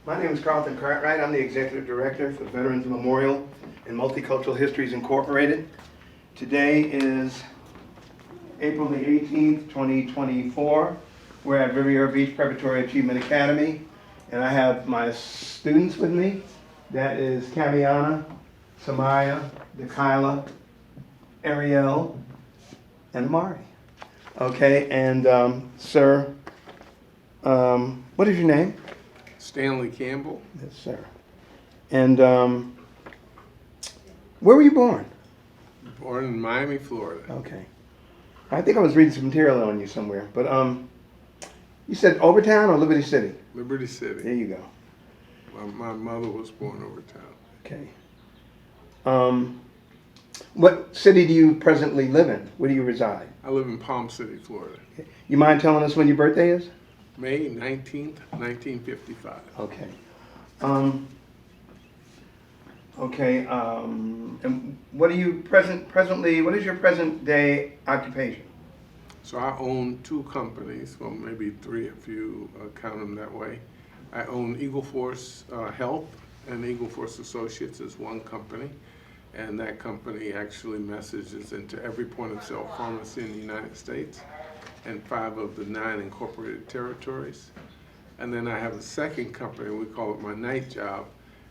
My name is Carlton Cartwright. I'm the Executive Director for Veterans Memorial and Multicultural Histories Incorporated. Today is April the 18th, 2024. We're at Riviera Beach Preparatory Achievement Academy, and I have my students with me. That is Camiana, Samaya, Dakila, Ariel, and Mari. Okay, and sir, what is your name? Stanley Campbell. Yes, sir. And where were you born? Born in Miami, Florida. Okay. I think I was reading some material on you somewhere, but you said Overtown or Liberty City? Liberty City. There you go. My mother was born over town. Okay. What city do you presently live in? Where do you reside? I live in Palm City, Florida. Okay. You mind telling us when your birthday is? May 19th, 1955. Okay. And what are you presently? What is your present day occupation? So I own two companies, well maybe three if you count them that way. I own Eagle Force Health, and Eagle Force Associates is one company. And that company actually messages into every point of sale pharmacy in the United States and 5 of the 9 incorporated territories. And then I have a second company, we call it my night job,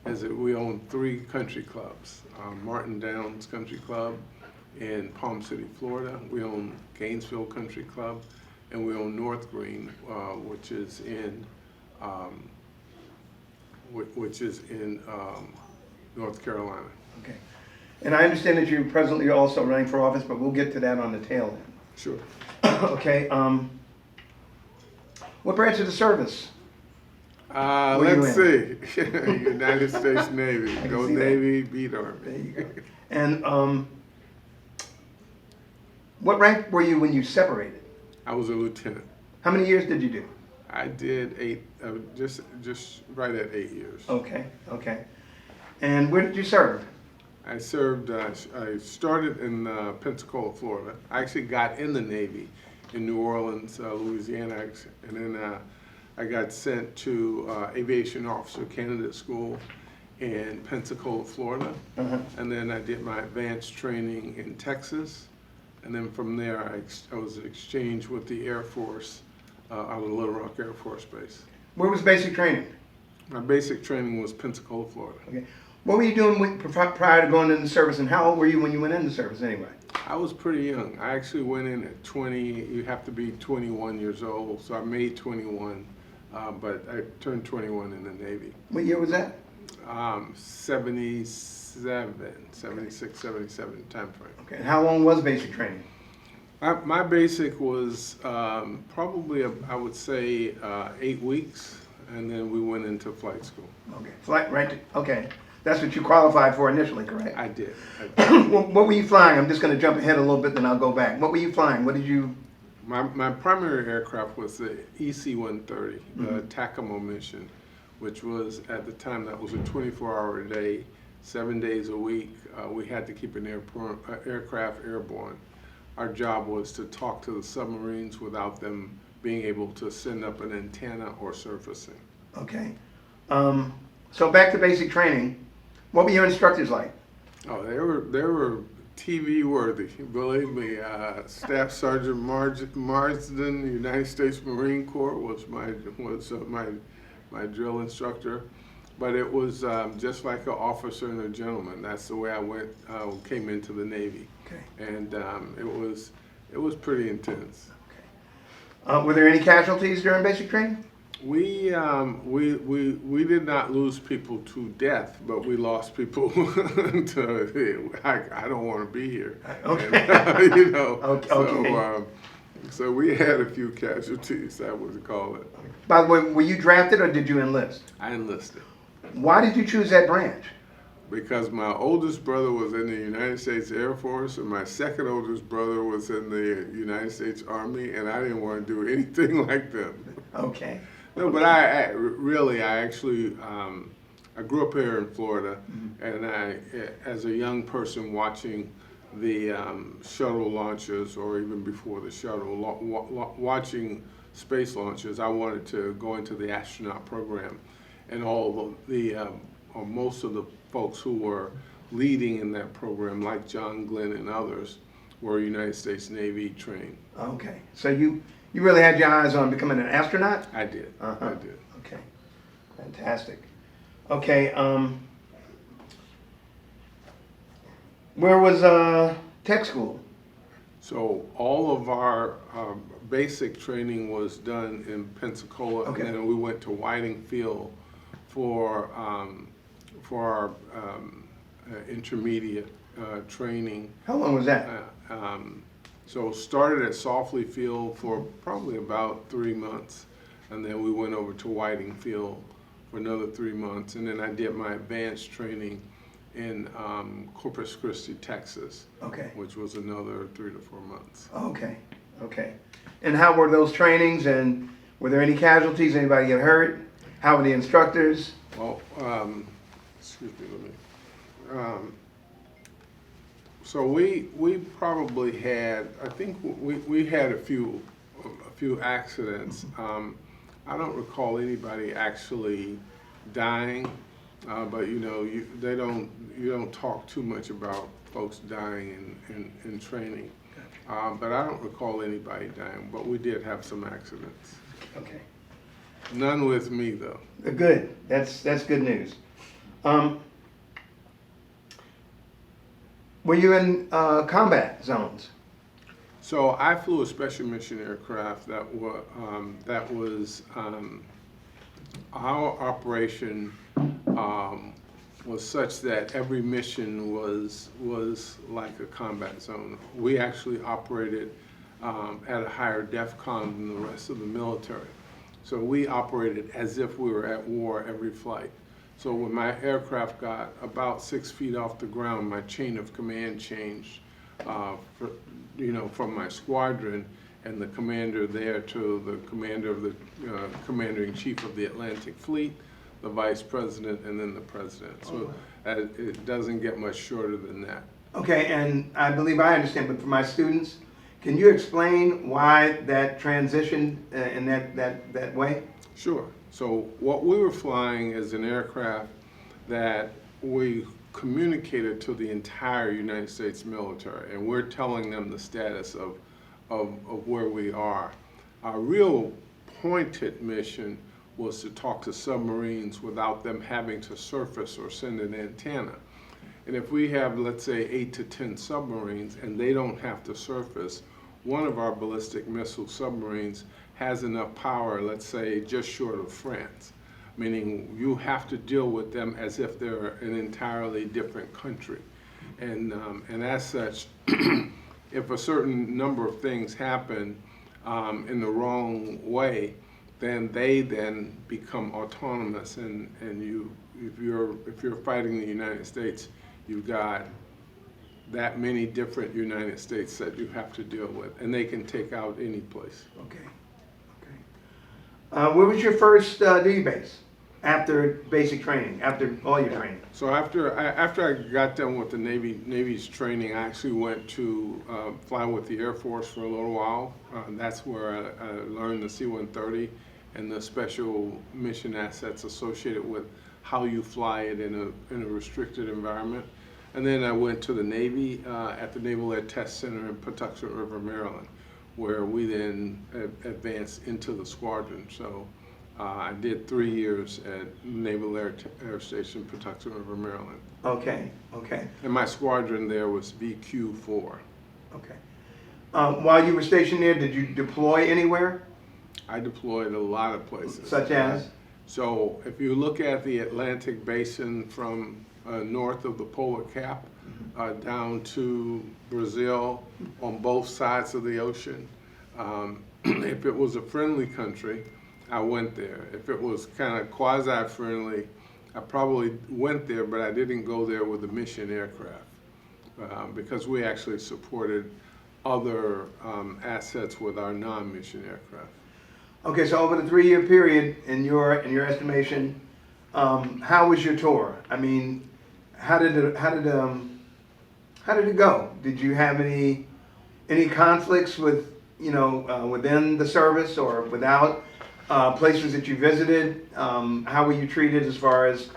is that we own 3 country clubs. Martin Downs Country Club in Palm City, Florida. We own Gainesville Country Club, and we own North Green, which is in North Carolina. Okay. And I understand that you're presently also running for office, but we'll get to that on the tail end. Sure. Okay. What branch of the service? Let's see. United States Navy. Go Navy, beat Army. There you go. And what rank were you when you separated? I was a lieutenant. How many years did you do? I did 8, just right at 8 years. Okay. Okay. And where did you serve? I served, I started in Pensacola, Florida. I actually got in the Navy in New Orleans, Louisiana, and then I got sent to Aviation Officer Candidate School in Pensacola, Florida. And then I did my advanced training in Texas. And then from there, I was exchanged with the Air Force out of Little Rock Air Force Base. Where was basic training? My basic training was Pensacola, Florida. Okay. What were you doing prior to going into service, and how old were you when you went into service anyway? I was pretty young. I actually went in at 20. You have to be 21 years old, so I made 21, but I turned 21 in the Navy. What year was that? 76, 77 time frame. Okay. And how long was basic training? My basic was probably, I would say, 8 weeks, and then we went into flight school. Okay. Flight, right? Okay. That's what you qualified for initially, correct? I did. What were you flying? I'm just going to jump ahead a little bit, then I'll go back. What were you flying? What did you? My primary aircraft was the EC-130, the TACAMO mission, which was, at the time, that was a 24-hour a day, 7 days a week. We had to keep an aircraft airborne. Our job was to talk to the submarines without them being able to send up an antenna or surfacing. Okay. So back to basic training. What were your instructors like? Oh, they were TV worthy. Believe me, Staff Sergeant Marsden, United States Marine Corps, was my drill instructor. But it was just like an officer and a gentleman. That's the way I came into the Navy. Okay. And it was pretty intense. Okay. Were there any casualties during basic training? We did not lose people to death, but we lost people to, I don't want to be here. Okay. And, you know. Okay. So we had a few casualties, I would call it. By the way, were you drafted or did you enlist? I enlisted. Why did you choose that branch? Because my oldest brother was in the United States Air Force, and my second oldest brother was in the United States Army, and I didn't want to do anything like them. Okay. No, but I actually, I grew up here in Florida, and as a young person watching the shuttle launches, or even before the shuttle, watching space launches, I wanted to go into the astronaut program. and all of or most of the folks who were leading in that program, like John Glenn and others, were United States Navy trained. Okay, so you really had your eyes on becoming an astronaut? I did. Uh-huh. I did. Okay, fantastic. Okay, where was tech school? So all of our basic training was done in Pensacola, Okay. and then we went to Whiting Field for our intermediate training. How long was that? So started at Softly Field for probably about 3 months, and then we went over to Whiting Field for another 3 months, and then I did my advanced training in Corpus Christi, Texas, Okay, which was another 3 to 4 months. okay, okay. And how were those trainings, and were there any casualties? Anybody get hurt? How were the instructors? Well, excuse me, so we probably had, I think we had a few accidents. I don't recall anybody actually dying, but you know, you don't talk too much about folks dying in training. But I don't recall anybody dying, but we did have some accidents. Okay. None with me though. Good. That's good news. Were you in combat zones? So I flew a special mission aircraft that was our operation was such that every mission was like a combat zone. We actually operated at a higher DEFCON than the rest of the military. So we operated as if we were at war every flight. So when my aircraft got about 6 feet off the ground, my chain of command changed, from my squadron and the commander there to the commander of the commander-in-chief of the Atlantic Fleet, the vice president, and then the president. So it doesn't get much shorter than that. Okay, and I believe I understand, but for my students, can you explain why that transitioned in that way? Sure. So what we were flying is an aircraft that we communicated to the entire United States military, and we're telling them the status of where we are. Our real pointed mission was to talk to submarines without them having to surface or send an antenna. And if we have, let's say, 8 to 10 submarines and they don't have to surface, one of our ballistic missile submarines has enough power, let's say, just short of France, meaning you have to deal with them as if they're an entirely different country. And as such, if a certain number of things happen in the wrong way, then they then become autonomous, and if you're fighting the United States, you've got that many different United States that you have to deal with, and they can take out any place. Okay, okay. Where was your first duty base after basic training, after all your training? So after I got done with the Navy's training, I actually went to fly with the Air Force for a little while. That's where I learned the C-130 and the special mission assets associated with how you fly it in a restricted environment. And then I went to the Navy at the Naval Air Test Center in Patuxent River, Maryland, where we then advanced into the squadron. So I did 3 years at Naval Air Station, Patuxent River, Maryland. Okay, okay, And my squadron there was VQ4. okay. While you were stationed there, did you deploy anywhere? I deployed a lot of places. Such as? So if you look at the Atlantic Basin from north of the polar cap down to Brazil on both sides of the ocean, if it was a friendly country, I went there. If it was kind of quasi-friendly, I probably went there, but I didn't go there with a mission aircraft because we actually supported other assets with our non-mission aircraft. Okay, so over the 3-year period, in your estimation, how was your tour? I mean, how did it go? Did you have any conflicts with within the service or without? places that you visited. How were you treated as far as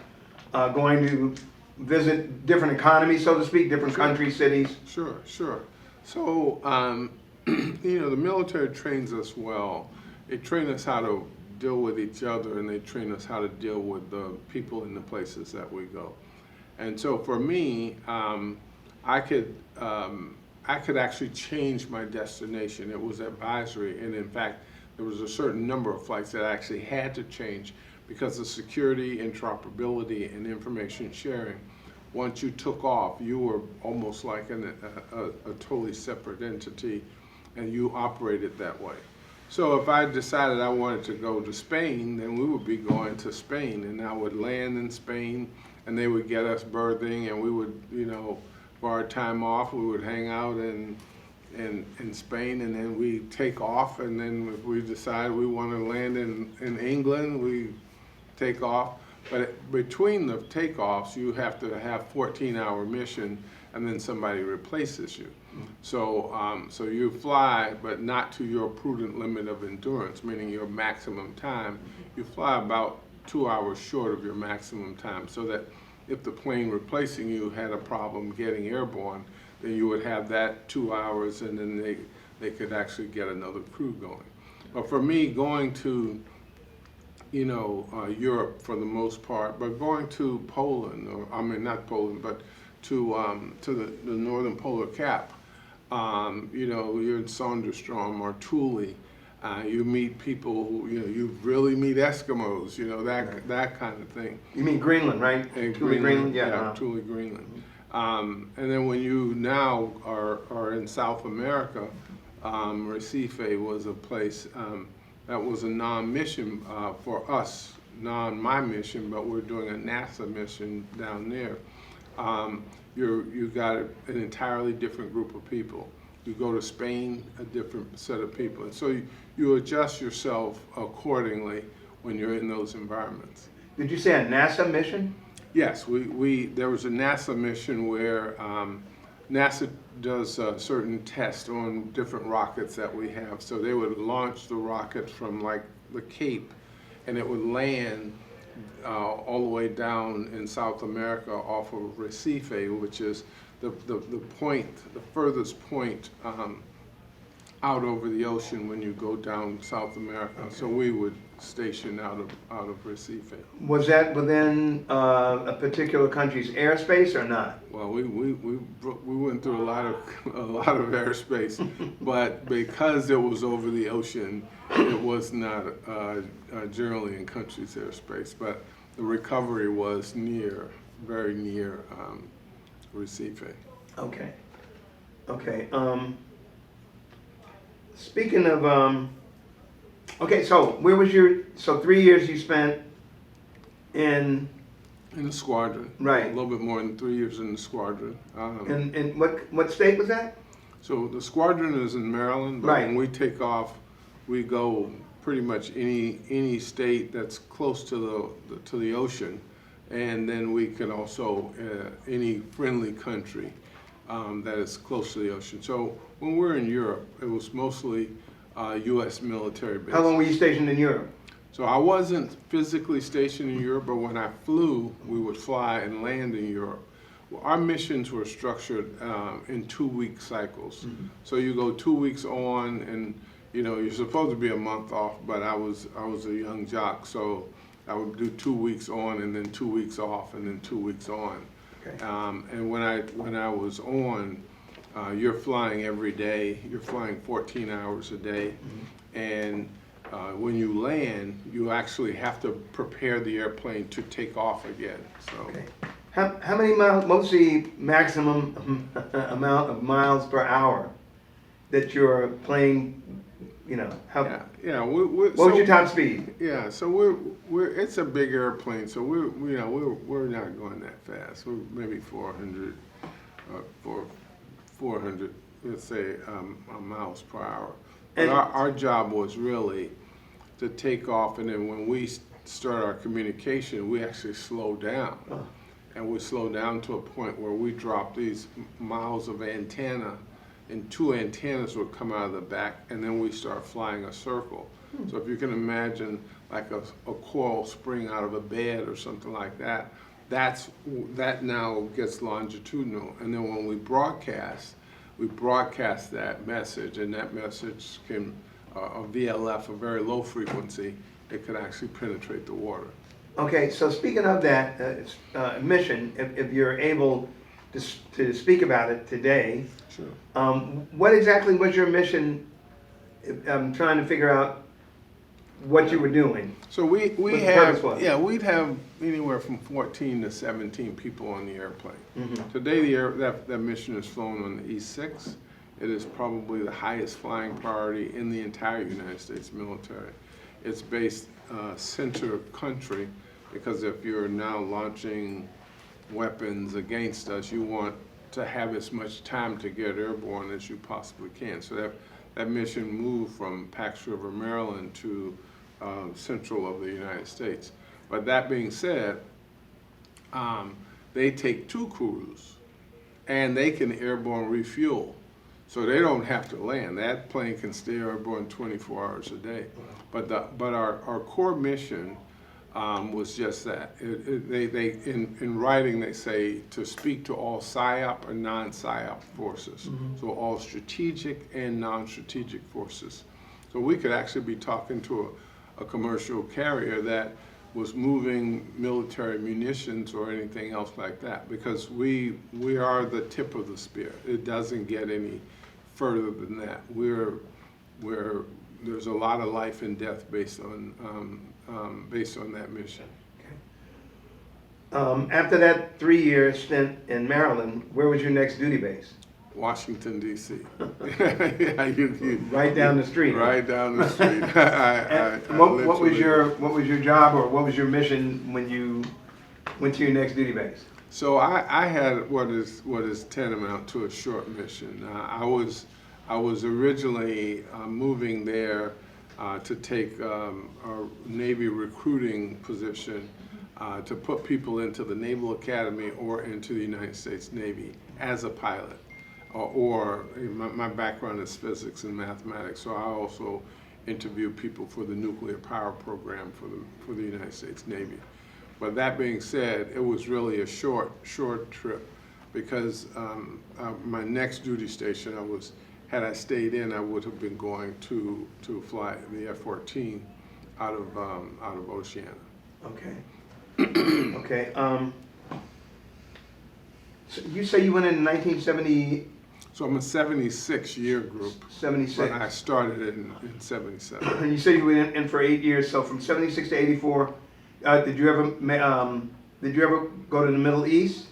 going to visit different economies, so to speak, different countries, cities? Sure, sure. So, you know, the military trains us well. They train us how to deal with each other, and they train us how to deal with the people in the places that we go. And so for me, I could actually change my destination. It was advisory, and in fact, there was a certain number of flights that I actually had to change because of security, interoperability, and information sharing. Once you took off, you were almost like a totally separate entity, and you operated that way. So if I decided I wanted to go to Spain, then we would be going to Spain, and I would land in Spain, and they would get us berthing, and we would, you know, for our time off, we would hang out in Spain, and then we take off, and then if we decide we want to land in England, we take off. But between the takeoffs, you have to have 14-hour mission, and then somebody replaces you. So, so you fly, but not to your prudent limit of endurance, meaning your maximum time. You fly about 2 hours short of your maximum time, so that if the plane replacing you had a problem getting airborne, then you would have that 2 hours, and then they could actually get another crew going. But for me, going to, you know, Europe for the most part, but going to Poland, or I mean not Poland, but to the northern polar cap, you know, you're in Sonderstrom or Thule, you meet people who, you know, you really meet Eskimos, you know, that kind of thing. You mean Greenland, right? And Greenland, yeah. Yeah, Thule, Greenland. And then when you now are in South America, Recife was a place that was a non-mission for us, my mission, but we're doing a NASA mission down there. You got an entirely different group of people. You go to Spain, a different set of people. And so you adjust yourself accordingly when you're in those environments. Did you say a NASA mission? Yes, there was a NASA mission where NASA does certain tests on different rockets that we have. So they would launch the rocket from like the Cape, and it would land all the way down in South America off of Recife, which is the furthest point out over the ocean when you go down South America. Okay. So we would station out of Recife. Was that within a particular country's airspace or not? Well, we went through a lot of airspace, but because it was over the ocean, it was not generally in country's airspace. But the recovery was very near Recife. Okay. Okay. Speaking of, okay, so where was so 3 years you spent in the squadron. Right. A little bit more than 3 years in the squadron. And what state was that? So the squadron is in Maryland, but right. When we take off, we go pretty much any state that's close to the ocean, and then we can also any friendly country that is close to the ocean. So when we're in Europe, it was mostly U.S. military bases. How long were you stationed in Europe? So I wasn't physically stationed in Europe, but when I flew, we would fly and land in Europe. Well, our missions were structured in 2-week cycles. Mm-hmm. So you go 2 weeks on, and you know you're supposed to be a month off, but I was a young jock, so I would do 2 weeks on, and then 2 weeks off, and then 2 weeks on. Okay. And when I was on, you're flying every day. You're flying 14 hours a day, mm-hmm. and when you land, you actually have to prepare the airplane to take off again. So, okay. How many miles? What's the maximum amount of miles per hour that you're playing? You know, how? Yeah. What was your top speed? Yeah, so we're it's a big airplane, so we're not going that fast. We're maybe 400, 400, let's say, miles per hour. But our job was really to take off, and then when we start our communication, we actually slow down. Oh. And we slow down to a point where we drop these miles of antenna and 2 antennas would come out of the back, and then we start flying a circle. So if you can imagine like a coil spring out of a bed or something like that, that now gets longitudinal. And then when we broadcast that message, and that message can, a VLF, a very low frequency, it could actually penetrate the water. Okay, so speaking of that mission, if you're able to speak about it today, Sure. what exactly was your mission? I'm trying to figure out what you were doing. So we What the have, purpose was. yeah, we'd have anywhere from 14 to 17 people on the airplane. Mhm. Today, that mission is flown on the E6. It is probably the highest flying priority in the entire United States military. It's based center country, because if you're now launching weapons against us, you want to have as much time to get airborne as you possibly can. So that mission moved from Pax River, Maryland to central of the United States. But that being said, they take 2 crews, and they can airborne refuel. So they don't have to land. That plane can stay airborne 24 hours a day. But our core mission was just that. In writing, they say to speak to all PSYOP or non-PSYOP forces. So all strategic and non-strategic forces. So we could actually be talking to a commercial carrier that was moving military munitions or anything else like that, because we are the tip of the spear. It doesn't get any further than that. There's a lot of life and death based on that mission. After that 3-year stint in Maryland, where was your next duty base? Washington, D.C. Yeah, Right down the street. Right down the street. What was your job, or what was your mission when you went to your next duty base? So I had what is tantamount to a short mission. I was originally moving there to take a Navy recruiting position to put people into the Naval Academy or into the United States Navy as a pilot. Or my background is physics and mathematics, so I also interview people for the nuclear power program for the United States Navy. But that being said, it was really a short trip, because my next duty station, had I stayed in, I would have been going to fly the F-14 out of Oceana. Okay. Okay. So you say you went in 1970. So I'm a 76 year group. 76. But I started in 77. And you said you went in for 8 years. So from 76 to 84, did you ever go to the Middle East?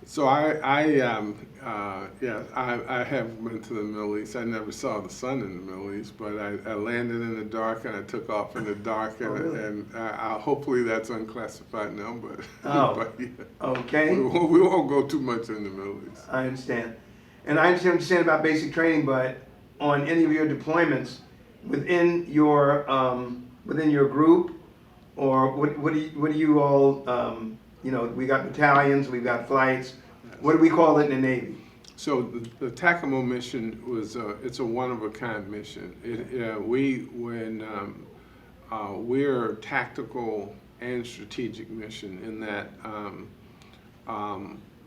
So I have been to the Middle East. I never saw the sun in the Middle East, but I landed in the dark and I took off in the dark, and, really? hopefully that's unclassified now. But, but yeah. Okay. We won't go too much in the Middle East. I understand, and I understand what you're saying about basic training. But on any of your deployments, within your group, or what do you all? We got battalions, we've got flights. What do we call it in the Navy? So the TACAMO mission was it's a one-of-a-kind mission. We're a tactical and strategic mission in that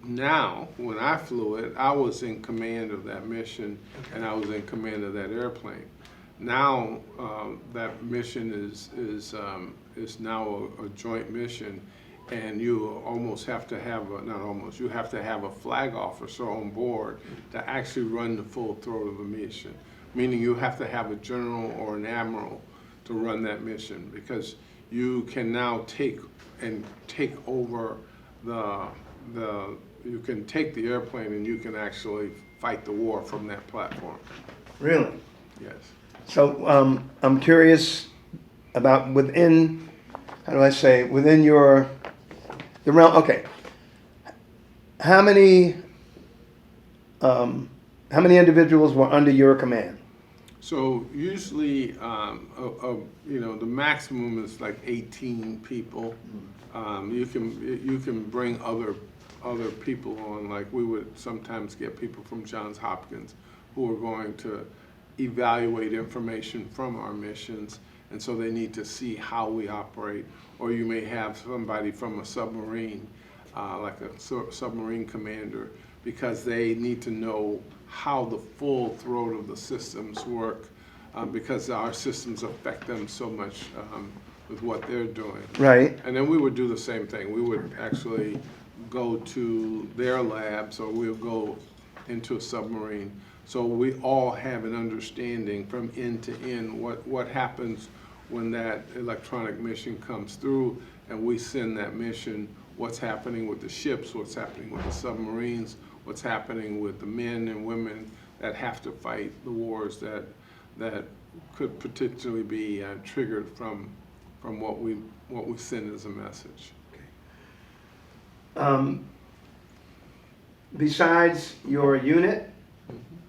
now, when I flew it, I was in command of that mission, and I was in command of that airplane. Now that mission is now a joint mission. And you almost have to have, you have to have a flag officer on board to actually run the full throat of the mission. Meaning you have to have a general or an admiral to run that mission, because you can now take over you can take the airplane and you can actually fight the war from that platform. Really? Yes. So I'm curious about within your the realm. Okay. How many individuals were under your command? So usually, the maximum is like 18 people. You can bring other other people on. Like we would sometimes get people from Johns Hopkins who are going to evaluate information from our missions, and so they need to see how we operate. Or you may have somebody from a submarine, like a submarine commander, because they need to know how the full throat of the systems work, because our systems affect them so much with what they're doing. Right. And then we would do the same thing. We would actually go to their labs, or we'll go into a submarine. So we all have an understanding from end to end what happens when that electronic mission comes through and we send that mission, what's happening with the ships, what's happening with the submarines, what's happening with the men and women that have to fight the wars that could potentially be triggered from what we send as a message. Besides your unit,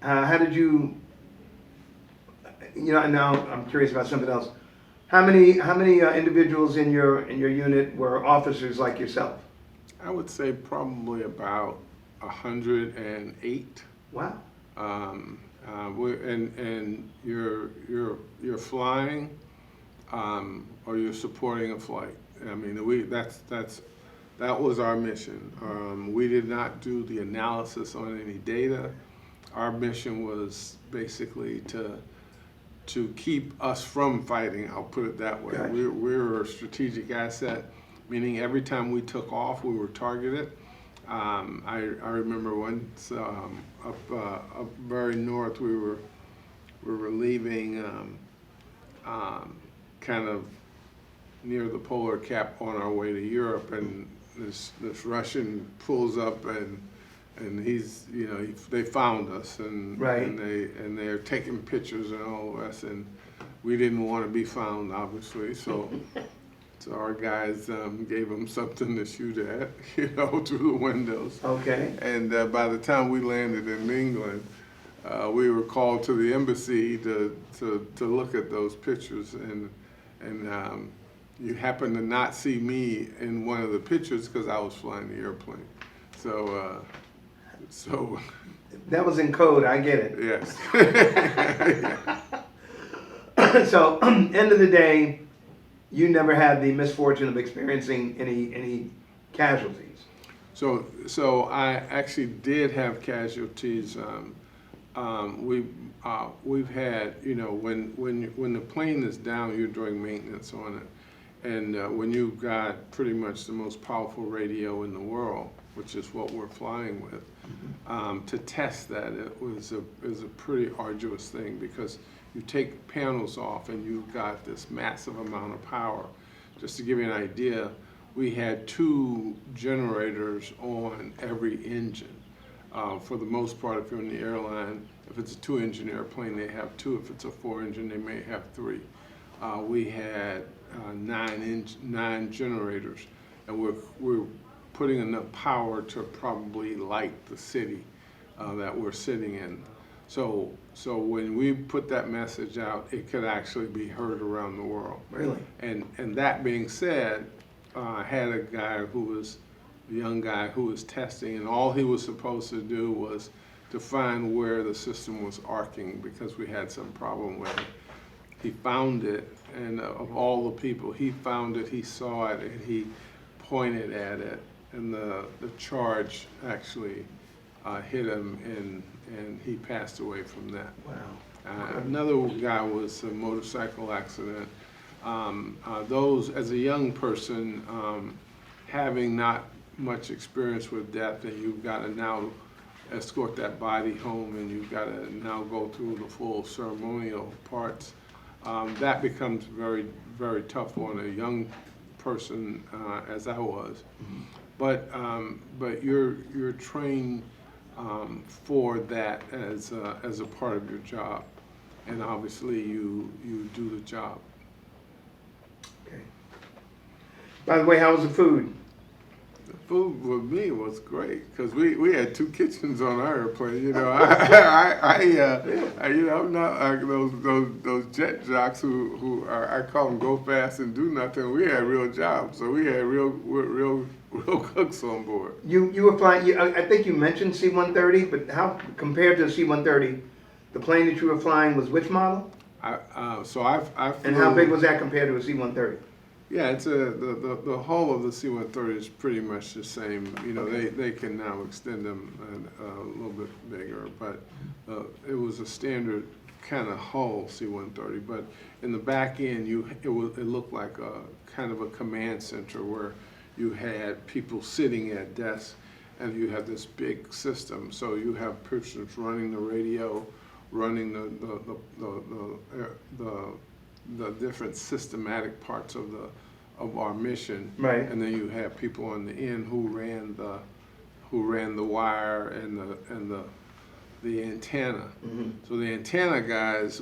how did you know, now I'm curious about something else. How many individuals in your unit were officers like yourself? I would say probably about 108. Wow. And you're flying, or you're supporting a flight. I mean, that was our mission. We did not do the analysis on any data. Our mission was basically to keep us from fighting, I'll put it that way. Gotcha. We're a strategic asset, meaning every time we took off, we were targeted. I remember once up very north, we were leaving kind of near the polar cap on our way to Europe, and this Russian pulls up and he's, they found us, and right. and they're taking pictures and all of us, and we didn't want to be found, obviously, so our guys gave them something to shoot at, through the windows. Okay. And by the time we landed in England, we were called to the embassy to look at those pictures, and you happened to not see me in one of the pictures because I was flying the airplane. So that was in code, I get it. yes. So, end of the day, you never had the misfortune of experiencing any casualties. So I actually did have casualties. We've had, when the plane is down, you're doing maintenance on it, and when you've got pretty much the most powerful radio in the world, which is what we're flying with, to test that, it was a pretty arduous thing, because you take panels off and you've got this massive amount of power. Just to give you an idea, we had 2 generators on every engine. For the most part, if you're in the airline, if it's a 2-engine airplane, they have 2. If it's a 4-engine, they may have 3. We had 9 generators, and we're putting enough power to probably light the city that we're sitting in. So when we put that message out, it could actually be heard around the world. Really? And that being said, I had a young guy who was testing, and all he was supposed to do was to find where the system was arcing, because we had some problem with it. He found it, and of all the people, he found it, he saw it, and he pointed at it, and the charge actually hit him, and he passed away from that. Wow. Another guy was a motorcycle accident. Those, as a young person, having not much experience with death, and you've got to now escort that body home, and you've got to now go through the full ceremonial parts, that becomes very, very tough on a young person, as I was. Mm-hmm. But you're trained for that as a part of your job, and obviously you do the job. Okay. By the way, how was the food? The food with me was great, because we had 2 kitchens on our airplane. I'm not like those jet jocks who are, I call them go fast and do nothing. We had real jobs, so we had real real cooks on board. You were flying, I think you mentioned C-130, but how, compared to the C-130, the plane that you were flying was which model? I flew, And how big was that compared to a C-130? Yeah, it's the hull of the C-130 is pretty much the same. You know, they can now extend them a little bit bigger, but it was a standard kind of hull C-130. But in the back end, it looked like a kind of a command center where you had people sitting at desks, and you had this big system. So you have persons running the radio, running the different systematic parts of our mission, Right. and then you have people on the end who ran the wire and the antenna. Mhm. So the antenna guys,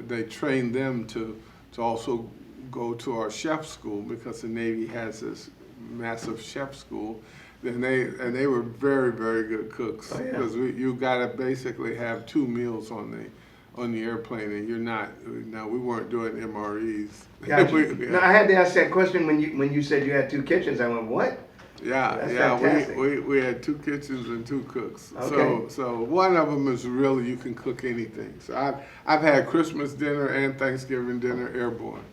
they trained them to also go to our chef school, because the Navy has this massive chef school. And they were very, very good cooks, Oh, yeah. because you got to basically have 2 meals on the airplane, and you're not. No, we weren't doing MREs. Gotcha. Yeah. Now, I had to ask that question when you said you had 2 kitchens. I went, what? That's fantastic. We had 2 kitchens and 2 cooks. Okay. So one of them is really, you can cook anything. So I've had Christmas dinner and Thanksgiving dinner airborne.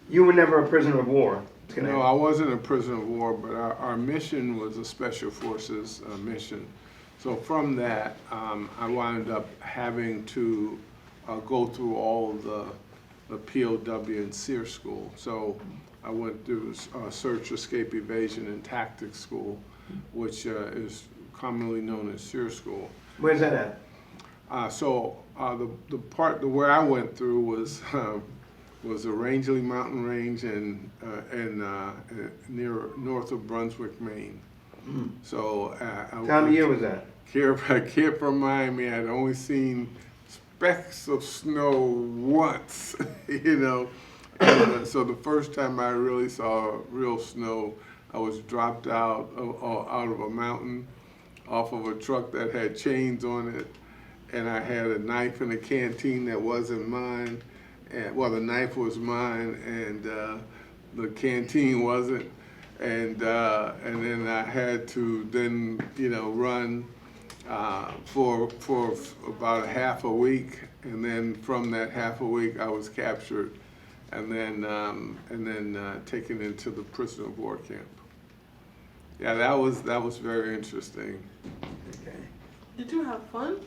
You were never a prisoner of war. No, I wasn't a prisoner of war, but our mission was a special forces mission. So from that, I wound up having to go through all of the POW and SEER school. So I went through Search, Escape, Evasion, and Tactics school, which is commonly known as SEER school. Where's that at? The part where I went through was the Rangeley Mountain Range and near north of Brunswick, Maine. Mm. So What time of year was that? A kid from Miami had only seen specks of snow once, you know. And, so the first time I really saw real snow, I was dropped out of a mountain, off of a truck that had chains on it, and I had a knife in a canteen that wasn't mine. And, well, the knife was mine, and the canteen wasn't. And then I had to run for about a half a week, and then from that half a week I was captured, and then taken into the prisoner of war camp. Yeah, that was very interesting. Okay. Did you have fun?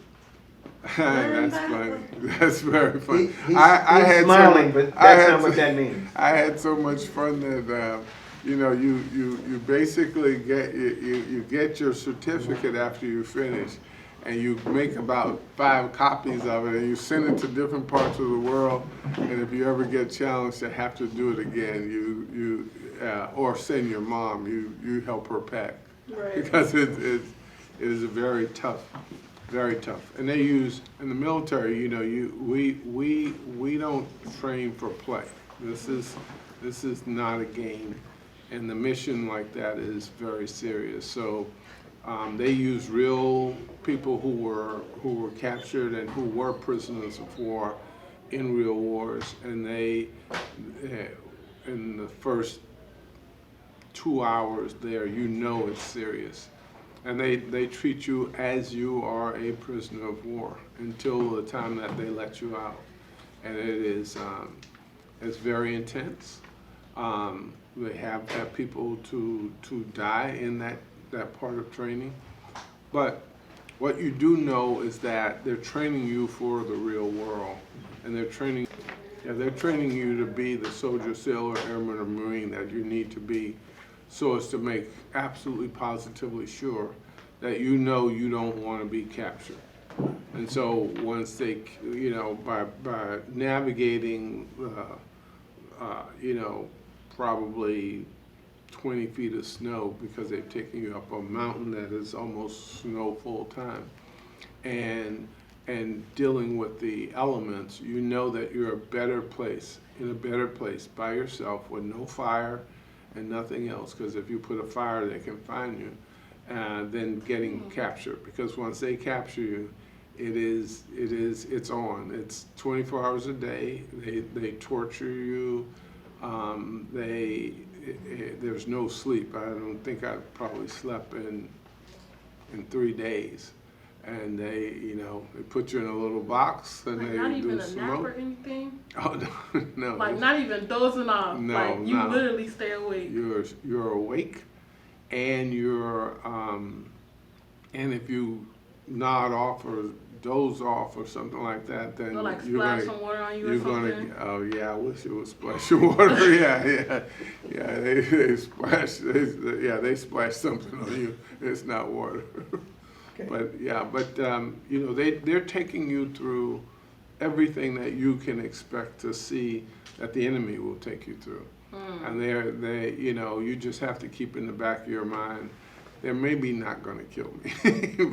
That's funny. That's very funny. He's had smiling, but that's not what that means. I had so much fun that you basically get your certificate after you finish, and you make about 5 copies of it, and you send it to different parts of the world. And if you ever get challenged to have to do it again, or send your mom, you help her pack, Right. because it is a very tough. Very tough. And they use, in the military, we don't train for play. This is not a game, and the mission like that is very serious. So they use real people who were captured and who were prisoners of war in real wars, and they in the first 2 hours there, it's serious. And they treat you as you are a prisoner of war until the time that they let you out. And it is it's very intense. They have had people to die in that part of training. But what you do know is that they're training you for the real world. And they're training you to be the soldier, sailor, airman, or Marine that you need to be, so as to make absolutely positively sure that you don't want to be captured. And so once they, by navigating, probably 20 feet of snow, because they've taken you up a mountain that is almost snow full time, and dealing with the elements, that you're in a better place by yourself with no fire and nothing else, because if you put a fire, they can find you, than getting captured. Because once they capture you, it's on. It's 24 hours a day. They torture you. there's no sleep. I don't think I probably slept in 3 days. And they, they put you in a little box and Like they not do even a nap smoke. or anything? Oh, no. Like not even dozing off. No, like you no. literally stay awake. You're awake, and and if you nod off or doze off or something like that, then They'll like you're splash gonna, some water on you or you're something. gonna. Oh yeah, I wish it was splashing water. Yeah. They splash. They splash something on you. It's not water. Okay. But they're taking you through everything that you can expect to see that the enemy will take you through. And you just have to keep in the back of your mind, they're maybe not going to kill me,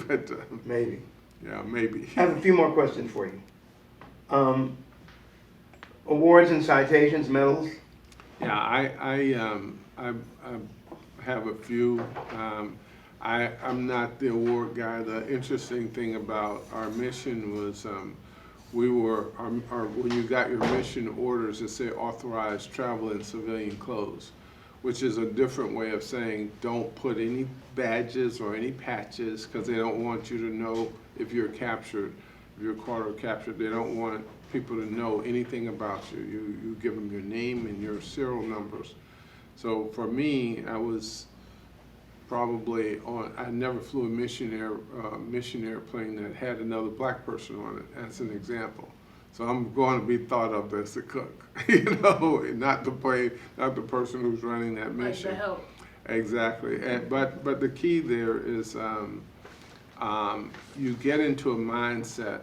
but Maybe. yeah, maybe. I have a few more questions for you. Awards and citations, medals. Yeah, I have a few. I'm not the award guy. The interesting thing about our mission was when you got your mission orders, it say authorized travel in civilian clothes, which is a different way of saying don't put any badges or any patches because they don't want you to know if you're captured, if you're caught or captured. They don't want people to know anything about you. You give them your name and your serial numbers. So for me, I was probably I never flew a mission airplane that had another black person on it, as an example. So I'm going to be thought of as the cook, not the person who's running that mission. Like the help. Exactly. But the key there is you get into a mindset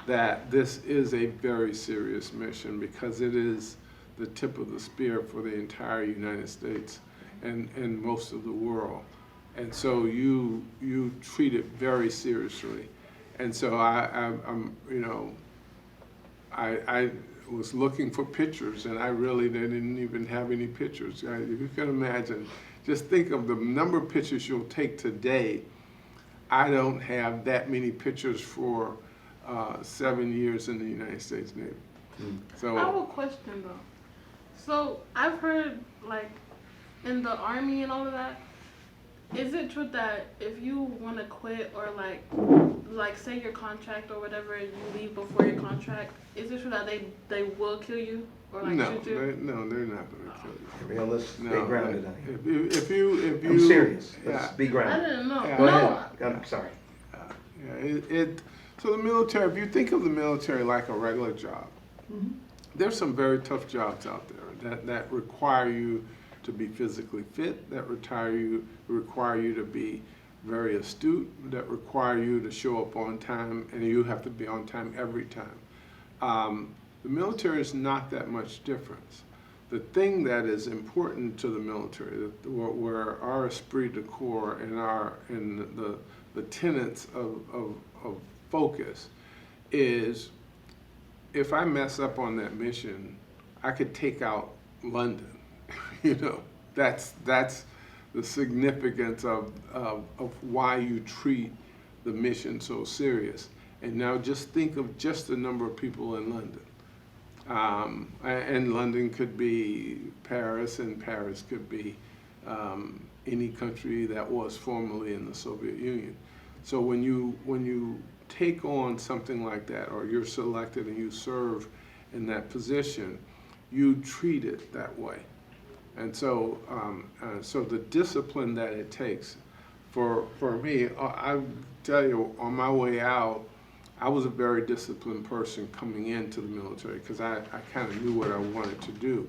that this is a very serious mission because it is the tip of the spear for the entire United States and most of the world. And so you treat it very seriously. And so I was looking for pictures, and I really didn't even have any pictures. If you can imagine, just think of the number of pictures you'll take today. I don't have that many pictures for 7 years in the United States Navy. So I have a question though. So I've heard like in the Army and all of that, is it true that if you want to quit or like say your contract or whatever, you leave before your contract, is it true that they will kill you or like shoot you? No, they're not going to kill you. Real, let's stay No, grounded on here. if you I'm serious. Let's yeah. be I grounded. didn't know. Yeah. Go No. ahead. I'm sorry. So the military, if you think of the military like a regular job, there's some very tough jobs out there that require you to be physically fit, that require you to be very astute, that require you to show up on time, and you have to be on time every time. The military is not that much difference. The thing that is important to the military, where our esprit de corps and the tenets of focus is, if I mess up on that mission, I could take out London. That's the significance of why you treat the mission so serious. And now just think of just the number of people in London. And London could be Paris, and Paris could be any country that was formerly in the Soviet Union. So when you take on something like that, or you're selected and you serve in that position, you treat it that way. And so, so the discipline that it takes, for me, I tell you, on my way out, I was a very disciplined person coming into the military because I kind of knew what I wanted to do.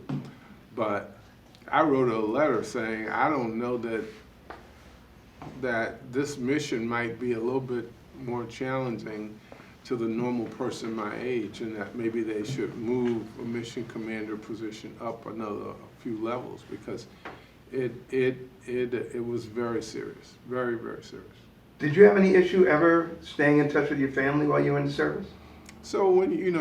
But I wrote a letter saying, I don't know that this mission might be a little bit more challenging to the normal person my age, and that maybe they should move a mission commander position up a few levels, because it was very serious, very, very serious. Did you have any issue ever staying in touch with your family while you were in the service? So when you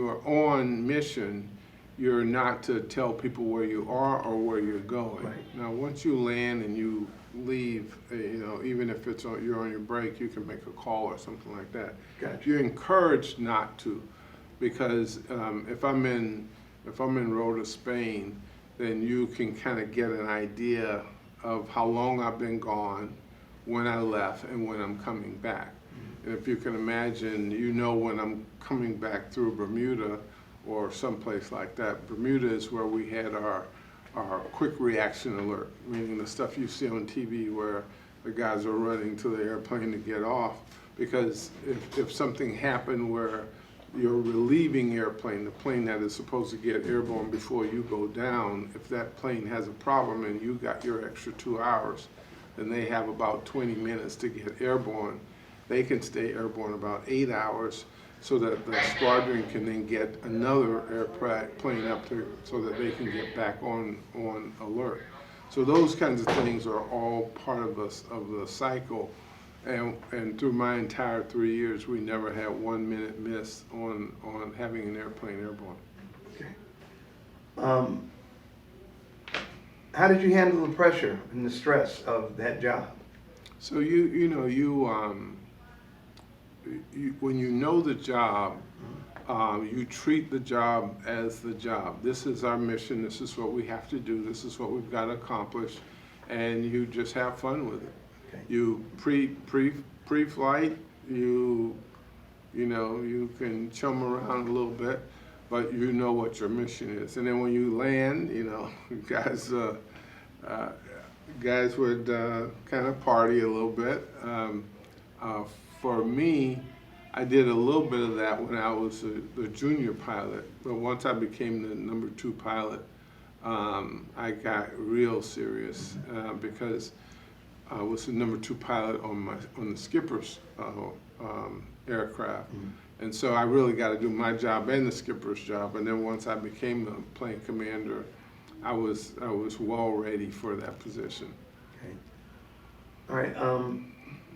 are on mission, you're not to tell people where you are or where you're going. Right. Now, once you land and you leave, even if you're on your break, you can make a call or something like that. Gotcha. You're encouraged not to, because if I'm in Rota, Spain, then you can kind of get an idea of how long I've been gone, when I left, and when I'm coming back. And if you can imagine, you know when I'm coming back through Bermuda or someplace like that. Bermuda is where we had our quick reaction alert, meaning the stuff you see on TV where the guys are running to the airplane to get off. Because if something happened where you're relieving airplane, the plane that is supposed to get airborne before you go down, if that plane has a problem and you got your extra 2 hours, then they have about 20 minutes to get airborne. They can stay airborne about 8 hours so that the squadron can then get another airplane up to, so that they can get back on alert. So those kinds of things are all part of the cycle. And through my entire 3 years, we never had 1 minute miss on having an airplane airborne. Okay. How did you handle the pressure and the stress of that job? So when you know the job, you treat the job as the job. This is our mission. This is what we have to do. This is what we've got to accomplish, and you just have fun with it. Okay. You pre-flight, you can chum around a little bit, but you know what your mission is. And then when you land, guys would kind of party a little bit. For me, I did a little bit of that when I was the junior pilot, but once I became the number 2 pilot, I got real serious because I was the number 2 pilot on the skipper's aircraft. Mm-hmm. And so I really got to do my job and the skipper's job. And then once I became the plane commander, I was well ready for that position. Okay. All right.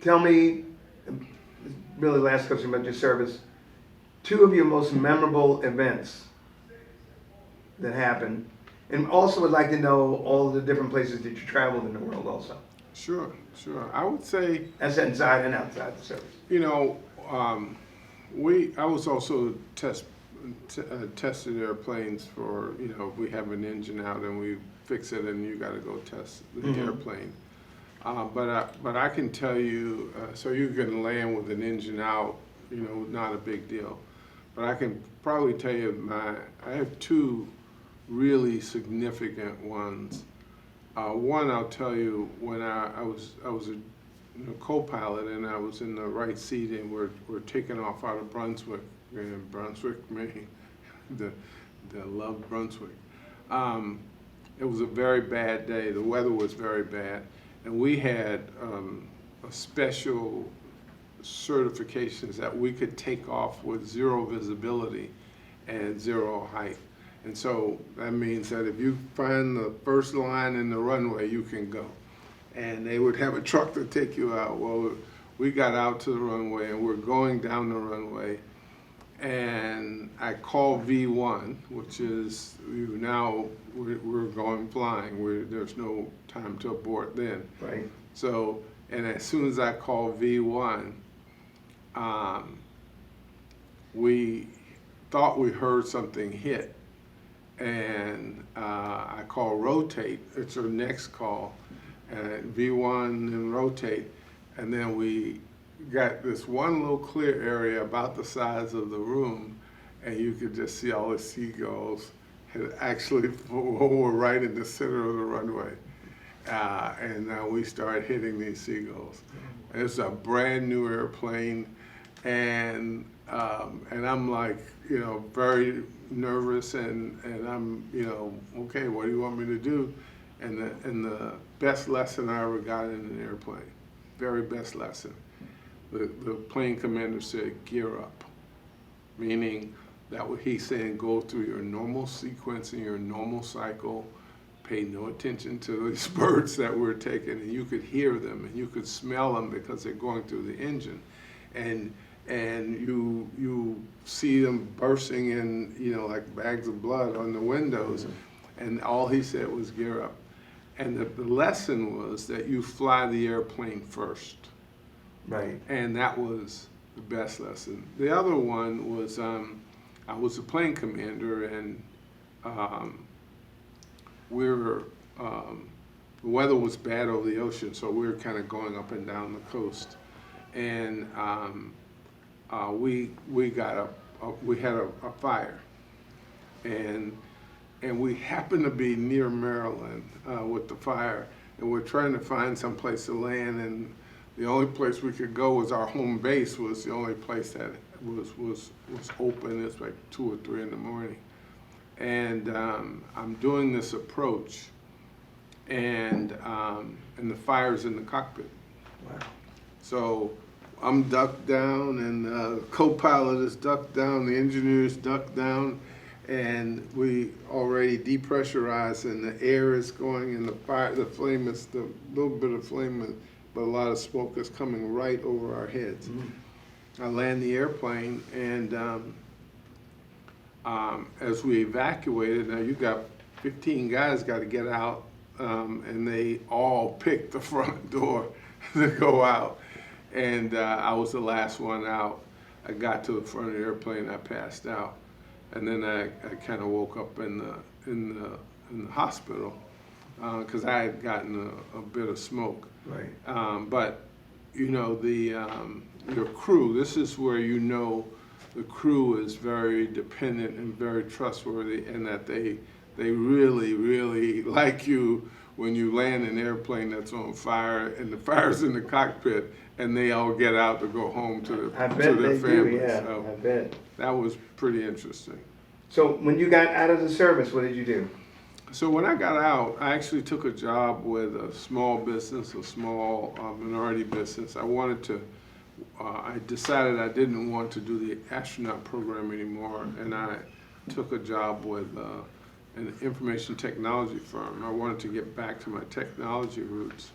Tell me, really last question about your service, 2 of your most memorable events that happened, and also would like to know all the different places that you traveled in the world also. Sure. I would say, that's inside and outside the service. I was also tested airplanes for, we have an engine out and we fix it and you got to go test the airplane. But I can tell you, so you can land with an engine out, not a big deal. But I can probably tell you I have 2 really significant ones. One, I'll tell you, when I was a co-pilot and I was in the right seat and we're taking off out of Brunswick, Maine, the love Brunswick. It was a very bad day. The weather was very bad. And we had a special certifications that we could take off with 0 visibility and 0 height. And so that means that if you find the first line in the runway, you can go. And they would have a truck to take you out. Well, we got out to the runway and we're going down the runway. And I called V1, which is we're going flying. There's no time to abort then. Right. So, and as soon as I called V1, we thought we heard something hit. And I called rotate. It's our next call. And V1 and rotate. And then we got this one little clear area about the size of the room, and you could just see all the seagulls had actually were right in the center of the runway. And now we started hitting these seagulls. And it's a brand new airplane, and I'm like, very nervous, and I'm, okay, what do you want me to do? And the best lesson I ever got in an airplane, very best lesson. The plane commander said, gear up, meaning that what he's saying, go through your normal sequence and your normal cycle, pay no attention to these birds that we're taking, and you could hear them and you could smell them because they're going through the engine. And you see them bursting in, like bags of blood on the windows. Mm-hmm. And all he said was gear up. And the lesson was that you fly the airplane first. Right. And that was the best lesson. The other one was I was a plane commander, and the weather was bad over the ocean, so we were kind of going up and down the coast, and we had a fire, and we happened to be near Maryland with the fire, and we're trying to find some place to land, and the only place we could go was our home base was the only place that was open. It's like 2 or 3 in the morning, and I'm doing this approach, and the fire's in the cockpit. Wow. So I'm ducked down, and the co-pilot is ducked down, the engineer's ducked down, and we already depressurized, and the air is going, and the flame is the little bit of flame, but a lot of smoke is coming right over our heads. I land the airplane, and as we evacuated, now you got 15 guys got to get out, and they all picked the front door to go out, and I was the last one out. I got to the front of the airplane, I passed out, and then I kind of woke up in the hospital because I had gotten a bit of smoke. Right. But you know, your crew, this is where you know the crew is very dependent and very trustworthy, and that they really, really like you when you land an airplane that's on fire and the fire's in the cockpit, and they all get out to go home to their families. Yeah, So I bet. that was pretty interesting. So when you got out of the service, what did you do? So when I got out, I actually took a job with a small business, a small minority business. I decided I didn't want to do the astronaut program anymore, and I took a job with an information technology firm. I wanted to get back to my technology roots,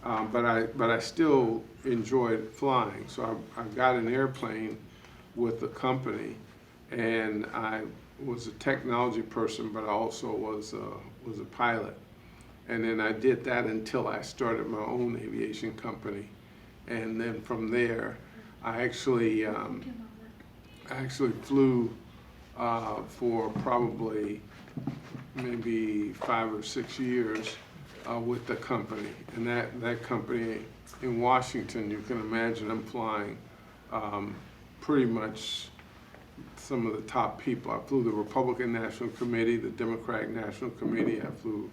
but I still enjoyed flying. So I got an airplane with the company, and I was a technology person, but I also was a pilot. And then I did that until I started my own aviation company. And then from there, I actually flew for probably maybe 5 or 6 years with the company. And that company in Washington, you can imagine I'm flying pretty much some of the top people. I flew the Republican National Committee, the Democratic National Committee. I flew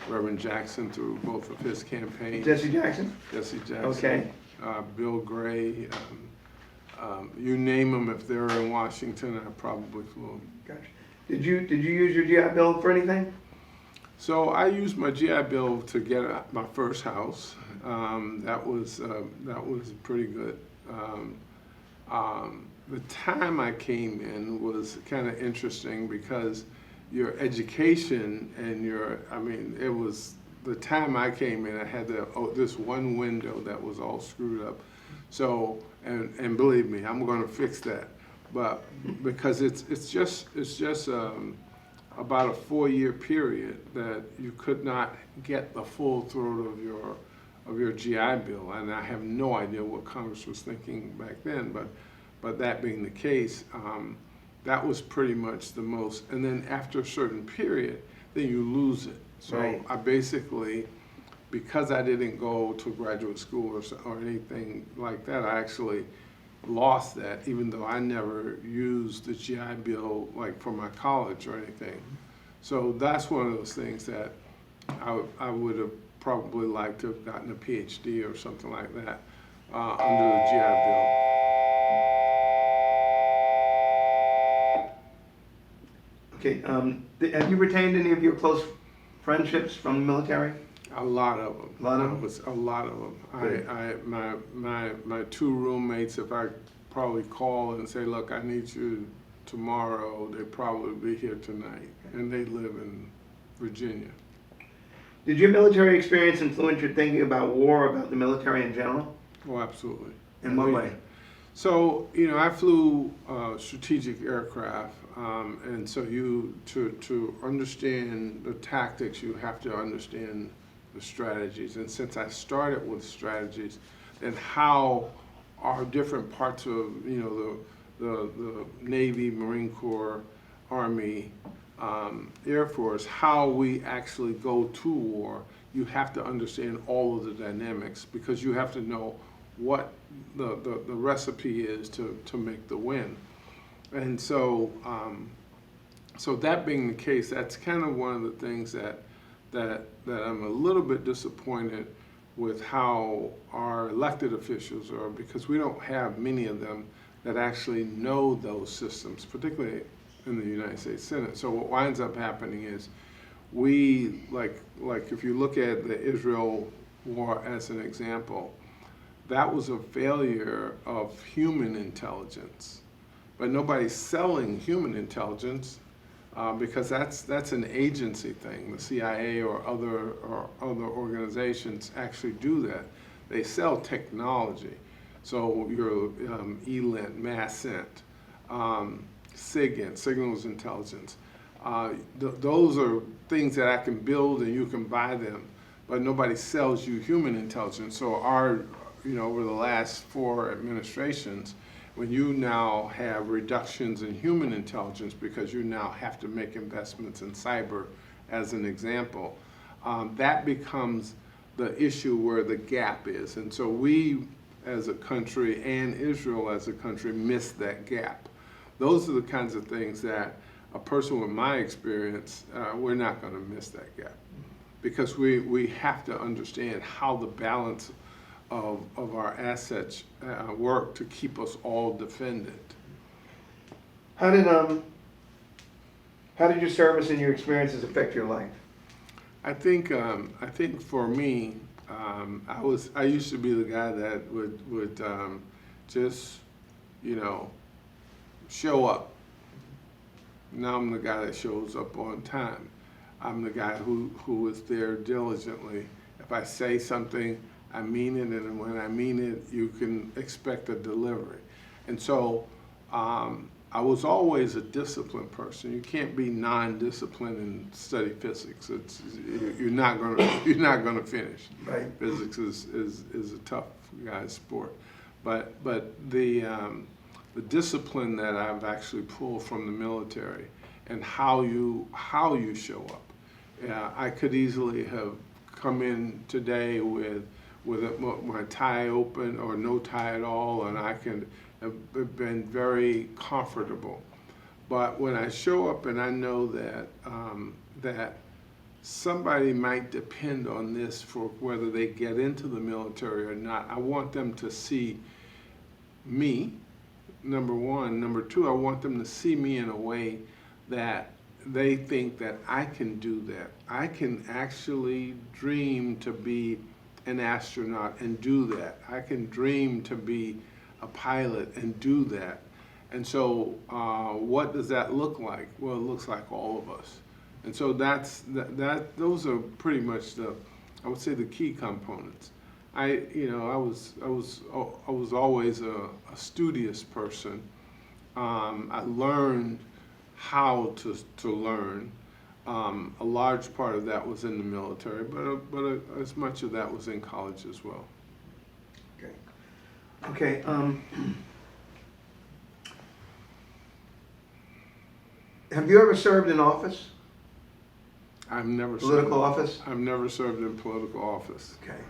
Reverend Jackson through both of his campaigns. Jesse Jackson? Jesse Jackson. Okay. Bill Gray. You name them, if they're in Washington, I probably flew them. Gotcha. Did you use your GI Bill for anything? So I used my GI Bill to get my first house. That was pretty good. The time I came in was kind of interesting because your education and it was the time I came in. I had this one window that was all screwed up. So and believe me, I'm going to fix that. But because it's just about a 4-year period that you could not get the full throat of your GI Bill, and I have no idea what Congress was thinking back then. But that being the case, that was pretty much the most. And then after a certain period, then you lose it. So Right. I basically, because I didn't go to graduate school or anything like that, I actually lost that, even though I never used the GI Bill like for my college or anything. So that's one of those things that I would have probably liked to have gotten a PhD or something like that under the GI Bill. Okay. Have you retained any of your close friendships from the military? A lot of them. A lot of them? A lot of them. Good. My 2 roommates, if I probably call and say, look, I need you tomorrow, they'd probably be here tonight. And they live in Virginia. Did your military experience influence your thinking about war, about the military in general? Oh, absolutely. In what way? So, I flew strategic aircraft, and so to understand the tactics, you have to understand the strategies. And since I started with strategies, then how are different parts of, the Navy, Marine Corps, Army, Air Force, how we actually go to war, you have to understand all of the dynamics, because you have to know what the recipe is to make the win. And so, so that being the case, that's kind of one of the things that I'm a little bit disappointed with how our elected officials are, because we don't have many of them that actually know those systems, particularly in the United States Senate. So what winds up happening is we, like if you look at the Israel war as an example, that was a failure of human intelligence. But nobody's selling human intelligence because that's an agency thing. The CIA or other organizations actually do that. They sell technology. So your ELINT, MASSINT, SIGINT, Signals Intelligence. Those are things that I can build and you can buy them, but nobody sells you human intelligence. So over the last 4 administrations, when you now have reductions in human intelligence because you now have to make investments in cyber, as an example, that becomes the issue where the gap is. And so we, as a country, and Israel as a country, miss that gap. Those are the kinds of things that a person with my experience, we're not going to miss that gap, because we have to understand how the balance of our assets work to keep us all defended. How did your service and your experiences affect your life? I think for me, I used to be the guy that would just show up. Now I'm the guy that shows up on time. I'm the guy who is there diligently. If I say something, I mean it, and when I mean it, you can expect a delivery. And so I was always a disciplined person. You can't be non-disciplined and study physics. You're not gonna finish. Right. Physics is a tough guy's sport. But the discipline that I've actually pulled from the military and how you show up. I could easily have come in today with my tie open or no tie at all, and I can have been very comfortable. But when I show up and I know that somebody might depend on this for whether they get into the military or not, I want them to see me, number one. Number two, I want them to see me in a way that they think that I can do that. I can actually dream to be an astronaut and do that. I can dream to be a pilot and do that. And so what does that look like? Well, it looks like all of us. And so those are pretty much I would say the key components. I was always a studious person. I learned how to learn. A large part of that was in the military, but as much of that was in college as well. Okay. Have you ever served in office? I've never Political office? I've never served in political office. Okay.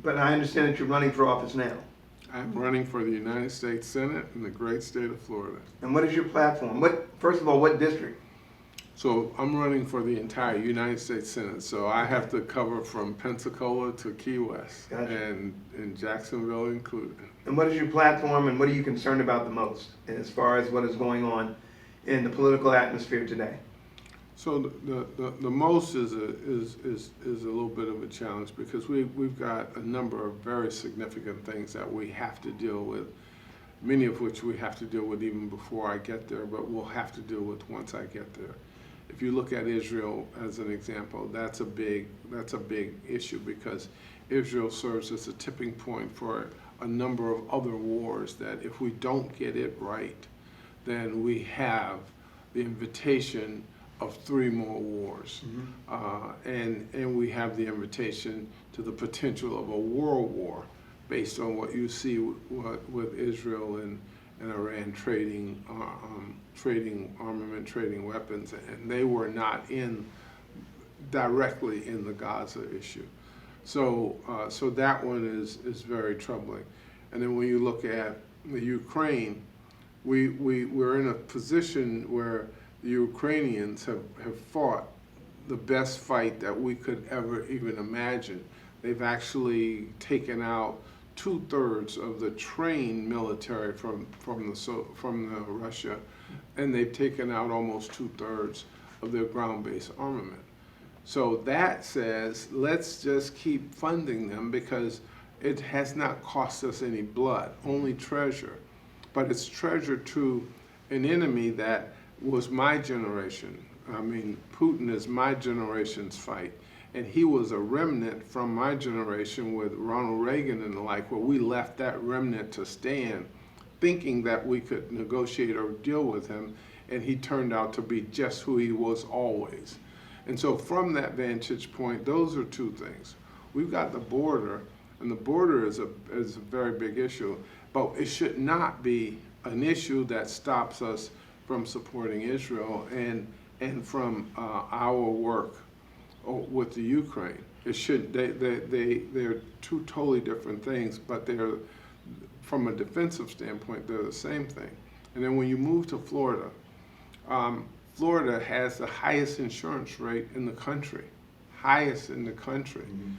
But I understand that you're running for office now. I'm running for the United States Senate in the great state of Florida. And what is your platform? First of all, what district? So I'm running for the entire United States Senate. So I have to cover from Pensacola to Key West, Gotcha. and Jacksonville included. And what is your platform, and what are you concerned about the most as far as what is going on in the political atmosphere today? So the most is a little bit of a challenge, because we've got a number of very significant things that we have to deal with, many of which we have to deal with even before I get there, but we'll have to deal with once I get there. If you look at Israel as an example, that's a big issue, because Israel serves as a tipping point for a number of other wars that if we don't get it right, then we have the invitation of 3 more wars. Mm-hmm. And we have the invitation to the potential of a world war based on what you see with Israel and Iran trading armament, trading weapons, and they were not directly in the Gaza issue. So that one is very troubling. And then when you look at the Ukraine, we're in a position where the Ukrainians have fought the best fight that we could ever even imagine. They've actually taken out 2/3 of the trained military from Russia, and they've taken out almost 2/3 of their ground-based armament. So that says, let's just keep funding them because it has not cost us any blood, only treasure. But it's treasure to an enemy that was my generation. I mean, Putin is my generation's fight. And he was a remnant from my generation with Ronald Reagan and the like, where we left that remnant to stand, thinking that we could negotiate or deal with him, and he turned out to be just who he was always. And so from that vantage point, those are two things. We've got the border, and the border is a very big issue, but it should not be an issue that stops us from supporting Israel and from our work with the Ukraine. It should. They're two totally different things, but they're, from a defensive standpoint, they're the same thing. And then when you move to Florida, Florida has the highest insurance rate in the country, highest in the country. Mm-hmm.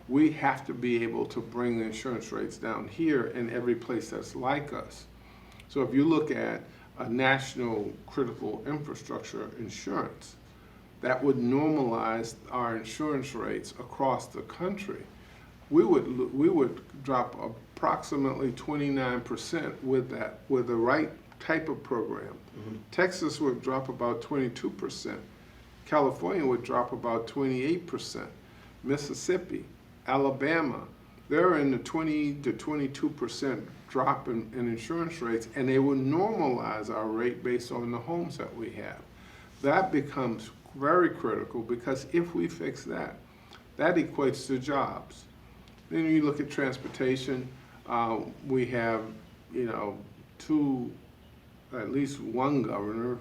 We have to be able to bring the insurance rates down here in every place that's like us. So if you look at a national critical infrastructure insurance, that would normalize our insurance rates across the country. We would drop approximately 29% with that, with the right type of program. Mm-hmm. Texas would drop about 22%. California would drop about 28%. Mississippi, Alabama, they're in the 20 to 22% drop in insurance rates, and they would normalize our rate based on the homes that we have. That becomes very critical, because if we fix that, that equates to jobs. Then you look at transportation, we have, at least one governor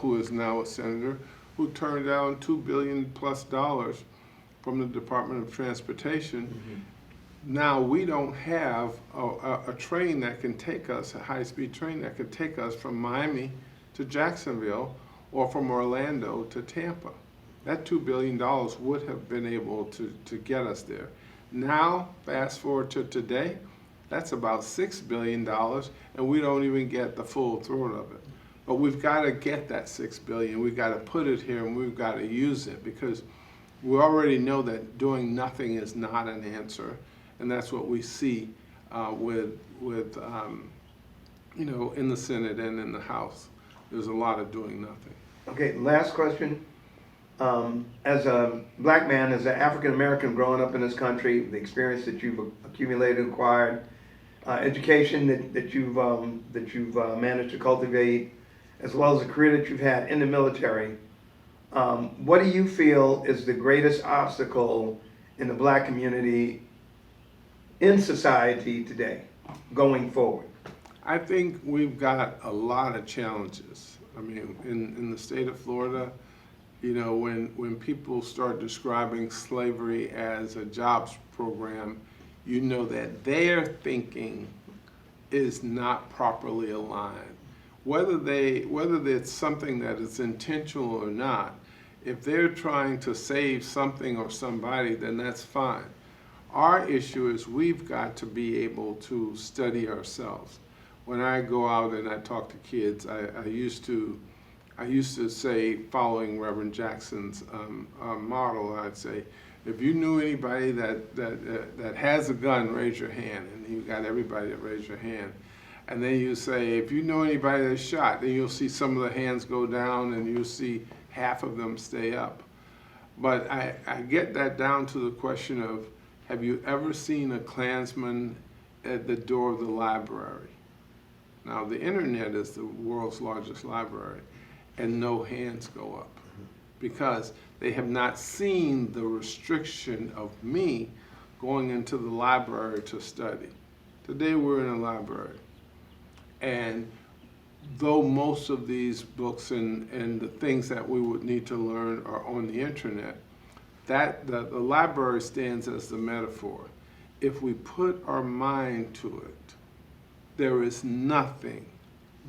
who is now a senator who turned down $2 billion plus from the Department of Transportation. Mm-hmm. Now we don't have a train that can take us, a high-speed train that could take us from Miami to Jacksonville or from Orlando to Tampa. That $2 billion would have been able to get us there. Now, fast forward to today, that's about $6 billion, and we don't even get the full throat of it. But we've got to get that $6 billion. We've got to put it here, and we've got to use it, because we already know that doing nothing is not an answer, and that's what we see with in the Senate and in the House. There's a lot of doing nothing. Okay, last question. As a black man, as an African American growing up in this country, the experience that you've accumulated, acquired, education that you've managed to cultivate, as well as the career that you've had in the military, what do you feel is the greatest obstacle in the black community in society today, going forward? I think we've got a lot of challenges. I mean, in the state of Florida, when people start describing slavery as a jobs program, that their thinking is not properly aligned. Whether it's something that is intentional or not, if they're trying to save something or somebody, then that's fine. Our issue is we've got to be able to study ourselves. When I go out and I talk to kids, I used to say, following Reverend Jackson's model, I'd say, if you knew anybody that has a gun, raise your hand. And you got everybody to raise your hand. And then you say, if you know anybody that's shot, then you'll see some of the hands go down and you'll see half of them stay up. But I get that down to the question of, have you ever seen a Klansman at the door of the library? Now, the internet is the world's largest library, and no hands go up, because they have not seen the restriction of me going into the library to study. Today we're in a library. And though most of these books and the things that we would need to learn are on the internet, that the library stands as the metaphor. If we put our mind to it, there is nothing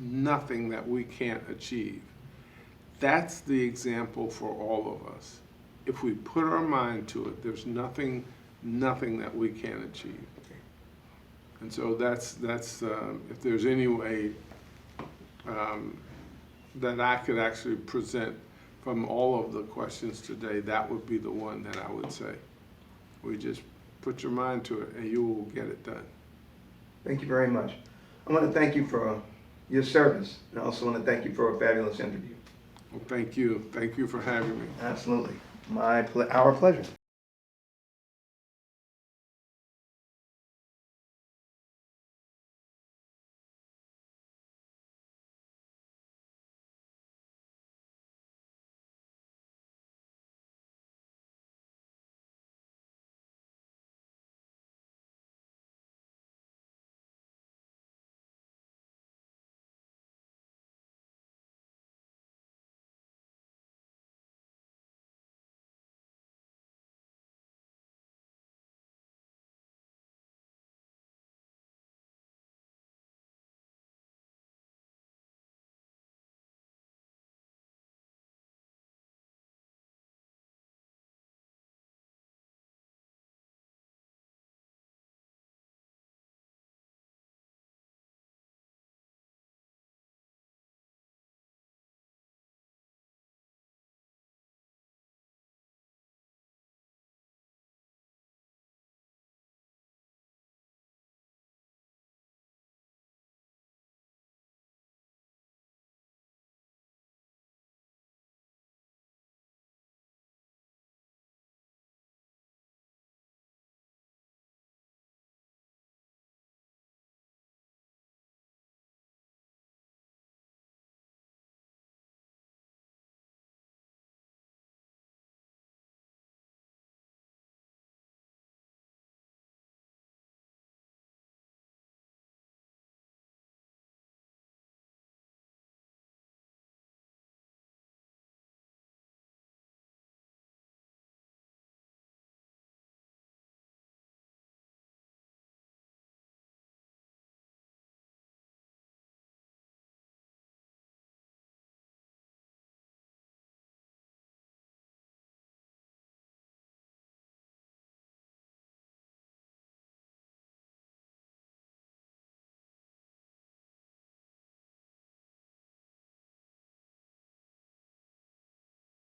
that we can't achieve. That's the example for all of us. If we put our mind to it, there's nothing that we can't achieve. And so that's if there's any way that I could actually present from all of the questions today, that would be the one that I would say. We just put your mind to it and you will get it done. Thank you very much. I want to thank you for your service, and I also want to thank you for a fabulous interview. Well, thank you. Thank you for having me. Absolutely. Our pleasure.